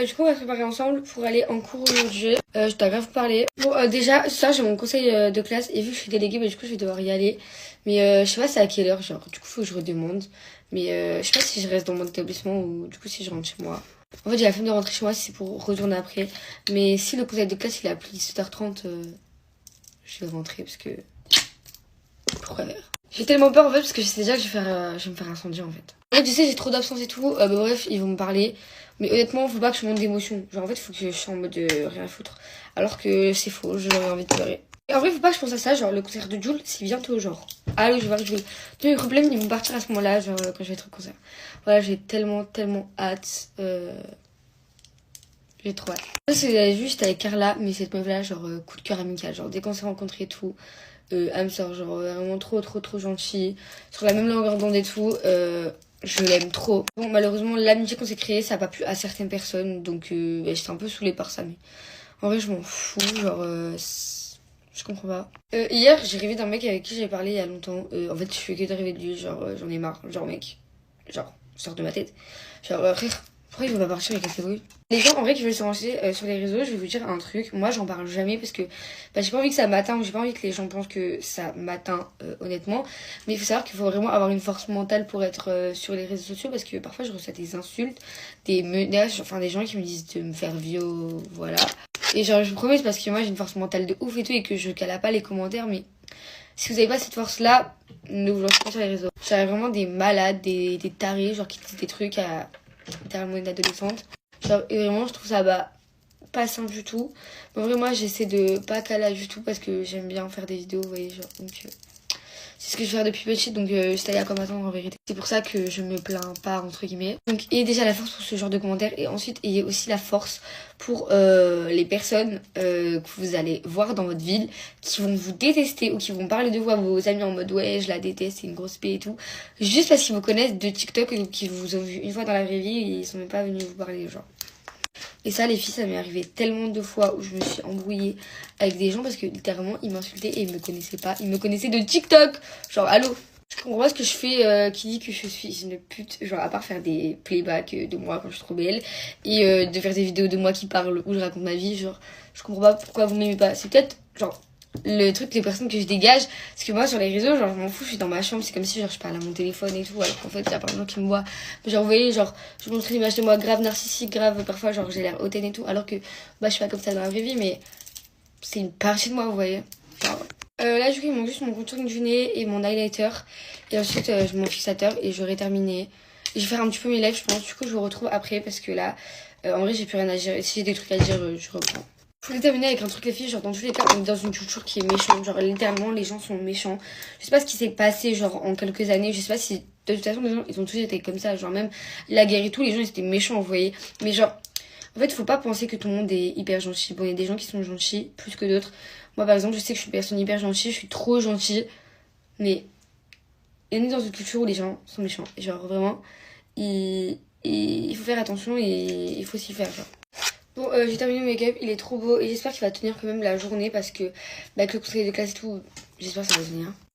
du coup on va se préparer ensemble pour aller en cours aujourd'hui. Je dois grave vous parler. Bon déjà ce soir j'ai mon conseil de classe et vu que je suis déléguée, bah, du coup je vais devoir y aller. Mais je sais pas c'est à quelle heure, genre du coup faut que je redemande. Mais je sais pas si je reste dans mon établissement ou du coup si je rentre chez moi. En fait j'ai la flemme de rentrer chez moi si c'est pour retourner après. Mais si le conseil de classe il est appelé 17h30, je vais rentrer parce que... Pourquoi faire? J'ai tellement peur en fait parce que je sais déjà que je vais me faire incendier en fait. En fait je sais j'ai trop d'absence et tout, bah, bref ils vont me parler. Mais honnêtement faut pas que je monte d'émotion. Genre en fait faut que je sois en mode rien à foutre. Alors que c'est faux, j'aurais envie de pleurer. Et en vrai faut pas que je pense à ça, genre le concert de Jul c'est bientôt genre. Allô je vais voir Jul. Tous les problèmes ils vont partir à ce moment là, genre quand je vais être au concert. Voilà j'ai tellement hâte. J'ai trop hâte. Ça c'est juste avec Carla, mais cette meuf là genre coup de cœur amical. Genre dès qu'on s'est rencontrés et tout. Elle me sort genre vraiment trop gentille, sur la même longueur d'onde et tout, je l'aime trop. Bon malheureusement l'amitié qu'on s'est créée ça a pas plu à certaines personnes donc j'étais un peu saoulée par ça mais en vrai je m'en fous genre je comprends pas. Hier j'ai rêvé d'un mec avec qui j'avais parlé il y a longtemps, en fait je fais que de rêver de lui genre j'en ai marre, genre mec, genre sors de ma tête, genre frère. Pourquoi il veut pas partir avec ses bruits? Les gens en vrai qui veulent se lancer sur les réseaux, je vais vous dire un truc. Moi j'en parle jamais parce que bah, j'ai pas envie que ça m'atteint ou j'ai pas envie que les gens pensent que ça m'atteint honnêtement. Mais il faut savoir qu'il faut vraiment avoir une force mentale pour être sur les réseaux sociaux parce que parfois je reçois des insultes, des menaces, enfin des gens qui me disent de me faire viol, voilà. Et genre je vous promets c'est parce que moi j'ai une force mentale de ouf et tout et que je cala pas les commentaires mais si vous avez pas cette force là, ne vous lancez pas sur les réseaux. J'avais vraiment des malades, des tarés genre qui disent des trucs à littéralement une adolescente. Genre, et vraiment, je trouve ça pas simple du tout. Mais en vrai, moi, j'essaie de pas caler du tout parce que j'aime bien faire des vidéos, vous voyez, genre. Donc, c'est ce que je fais depuis petite, donc c'est allé à quoi m'attendre en vérité. C'est pour ça que je me plains pas, entre guillemets. Donc, ayez déjà la force pour ce genre de commentaires et ensuite, ayez aussi la force pour les personnes que vous allez voir dans votre ville qui vont vous détester ou qui vont parler de vous à vos amis en mode ouais, je la déteste, c'est une grosse paix et tout. Juste parce qu'ils vous connaissent de TikTok et qu'ils vous ont vu une fois dans la vraie vie et ils sont même pas venus vous parler, genre. Et ça, les filles, ça m'est arrivé tellement de fois où je me suis embrouillée avec des gens parce que littéralement, ils m'insultaient et ils me connaissaient pas. Ils me connaissaient de TikTok. Genre, allô? Je comprends pas ce que je fais qui dit que je suis une pute. Genre, à part faire des playbacks de moi quand je suis trop belle et de faire des vidéos de moi qui parlent où je raconte ma vie. Genre, je comprends pas pourquoi vous m'aimez pas. C'est peut-être, genre, le truc, les personnes que je dégage. Parce que moi, sur les réseaux, genre, je m'en fous, je suis dans ma chambre. C'est comme si, genre, je parle à mon téléphone et tout. Alors qu'en fait, il y a plein de gens qui me voient. Genre, vous voyez, genre, je vous montre une image de moi grave narcissique, grave, parfois, genre, j'ai l'air hautaine et tout. Alors que, bah, je suis pas comme ça dans la vraie vie, mais c'est une partie de moi, vous voyez. Genre, là, du coup, il manque juste mon contour du nez et mon highlighter. Et ensuite, mon fixateur et j'aurai terminé. Et je vais faire un petit peu mes lèvres, je pense. Du coup, je vous retrouve après parce que là, en vrai, j'ai plus rien à dire. Si j'ai des trucs à dire, je reprends. Je voulais terminer avec un truc les filles, genre dans tous les cas on est dans une culture qui est méchante, genre littéralement les gens sont méchants. Je sais pas ce qui s'est passé genre en quelques années, je sais pas si de toute façon les gens ils ont tous été comme ça, genre même la guerre et tout, les gens ils étaient méchants vous voyez. Mais genre en fait faut pas penser que tout le monde est hyper gentil, bon il y a des gens qui sont gentils plus que d'autres. Moi par exemple je sais que je suis une personne hyper gentille, je suis trop gentille, mais on est dans une culture où les gens sont méchants. Et genre vraiment il faut faire attention et il faut s'y faire genre. Bon, j'ai terminé mon make-up, il est trop beau et j'espère qu'il va tenir quand même la journée parce que, bah, avec le conseil de classe et tout, j'espère que ça va tenir.